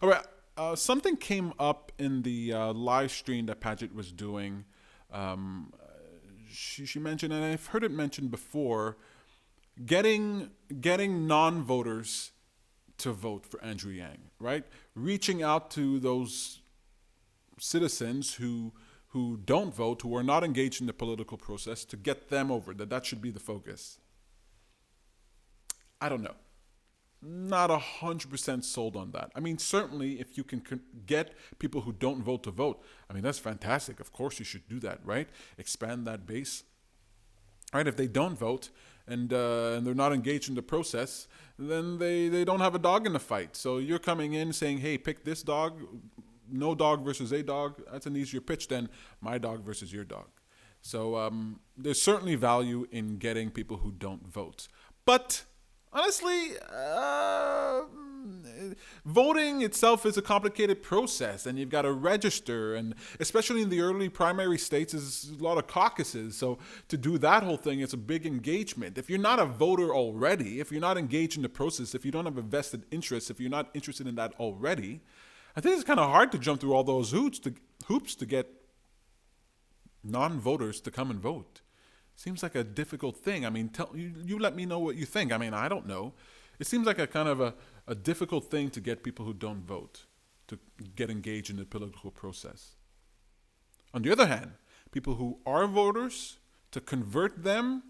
All right. Something came up in the live stream that Paget was doing. Um, she mentioned, and I've heard it mentioned before, getting non-voters to vote for Andrew Yang, right? Reaching out to those citizens who don't vote, who are not engaged in the political process, to get them over. That should be the focus. I don't know. Not 100% sold on that. I mean, certainly if you can get people who don't vote to vote, I mean, that's fantastic. Of course you should do that, right? Expand that base. Right? If they don't vote and they're not engaged in the process, then they don't have a dog in the fight. So you're coming in saying, hey, pick this dog, no dog versus a dog. That's an easier pitch than my dog versus your dog. So there's certainly value in getting people who don't vote. But honestly, voting itself is a complicated process, and you've got to register, and especially in the early primary states, there's a lot of caucuses. So to do that whole thing, it's a big engagement. If you're not a voter already, if you're not engaged in the process, if you don't have a vested interest, if you're not interested in that already, I think it's kind of hard to jump through all those hoops to get non-voters to come and vote. Seems like a difficult thing. I mean, you let me know what you think. I mean, I don't know. It seems like a kind of a difficult thing to get people who don't vote to get engaged in the political process. On the other hand, people who are voters, to convert them,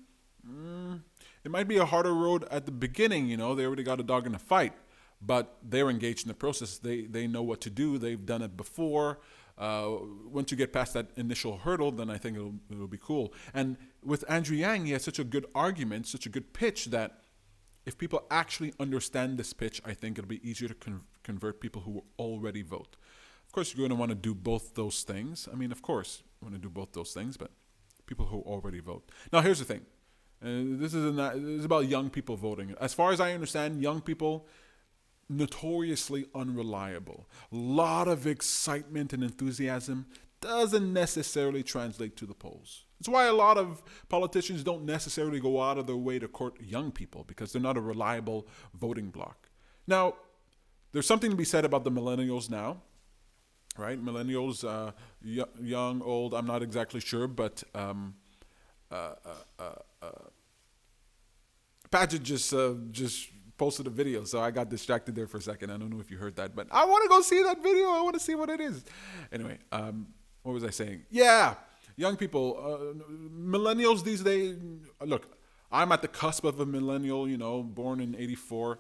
it might be a harder road at the beginning. You know, they already got a dog in the fight, but they're engaged in the process. They know what to do. They've done it before. Once you get past that initial hurdle, then I think it'll be cool. And with Andrew Yang, he has such a good argument, such a good pitch, that if people actually understand this pitch, I think it'll be easier to convert people who already vote. Of course, you're going to want to do both those things. I mean, of course, you want to do both those things, but people who already vote. Now, here's the thing. This is about young people voting. As far as I understand, young people, notoriously unreliable. A lot of excitement and enthusiasm doesn't necessarily translate to the polls. It's why a lot of politicians don't necessarily go out of their way to court young people, because they're not a reliable voting bloc. Now, there's something to be said about the millennials now, right? Millennials, young, old, I'm not exactly sure, but Paget just posted a video, so I got distracted there for a second. I don't know if you heard that, but I want to go see that video. I want to see what it is. Anyway, what was I saying? Yeah, young people, millennials these days. Look, I'm at the cusp of a millennial, born in '84.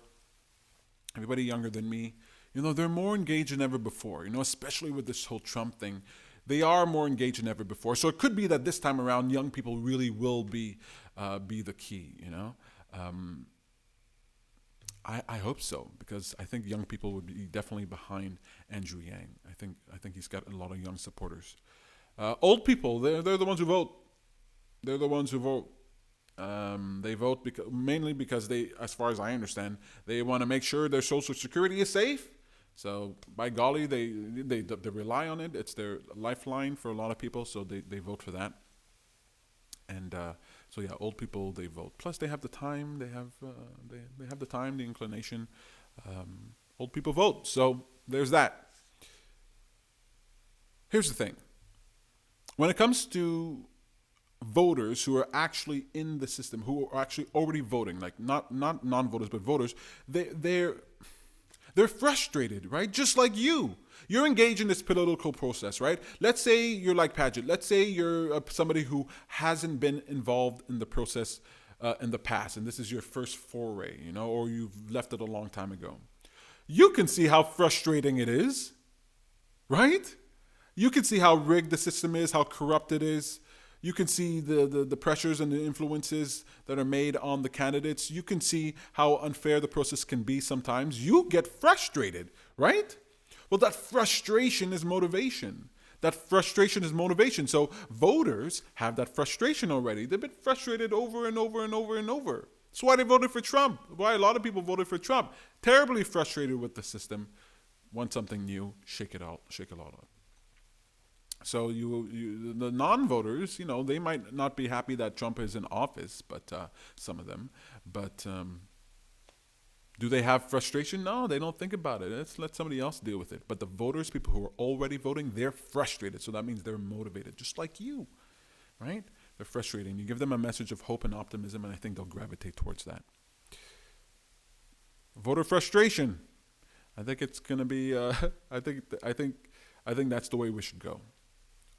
Everybody younger than me, they're more engaged than ever before, especially with this whole Trump thing. They are more engaged than ever before. So it could be that this time around, young people really will be the key, I hope so, because I think young people would be definitely behind Andrew Yang. I think he's got a lot of young supporters. Old people, they're the ones who vote. They're the ones who vote. They vote mainly because they, as far as I understand, they want to make sure their Social Security is safe. So by golly, they rely on it. It's their lifeline for a lot of people, so they vote for that. And so yeah, old people, they vote. Plus, they have the time. They have the time, the inclination. Old people vote. So there's that. Here's the thing. When it comes to voters who are actually in the system, who are actually already voting, like not non-voters but voters, they're frustrated, right? Just like you. You're engaged in this political process, right? Let's say you're like Paget. Let's say you're somebody who hasn't been involved in the process in the past, and this is your first foray, or you've left it a long time ago. You can see how frustrating it is, right? You can see how rigged the system is, how corrupt it is. You can see the pressures and the influences that are made on the candidates. You can see how unfair the process can be sometimes. You get frustrated, right? Well, that frustration is motivation. That frustration is motivation. So voters have that frustration already. They've been frustrated over and over and over and over. That's why they voted for Trump. Why a lot of people voted for Trump. Terribly frustrated with the system. Want something new, shake it all up. So the non-voters, they might not be happy that Trump is in office, but some of them, but Do they have frustration? No, they don't think about it. Let's let somebody else deal with it. But the voters, people who are already voting, they're frustrated. So that means they're motivated, just like you, right? They're frustrated. You give them a message of hope and optimism, and I think they'll gravitate towards that. Voter frustration. I think it's going to be. I think that's the way we should go.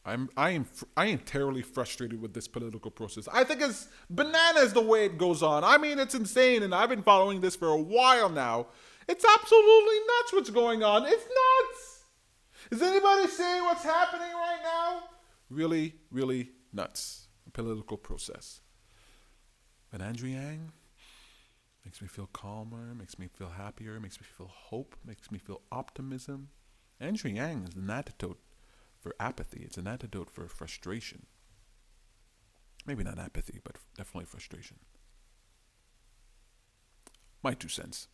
I am terribly frustrated with this political process. I think it's bananas the way it goes on. I mean, it's insane, and I've been following this for a while now. It's absolutely nuts what's going on. It's nuts. Is anybody seeing what's happening right now? Really, really nuts. The political process. But Andrew Yang makes me feel calmer, makes me feel happier, makes me feel hope, makes me feel optimism. Andrew Yang is an antidote for apathy. It's an antidote for frustration. Maybe not apathy, but definitely frustration. My 2 cents.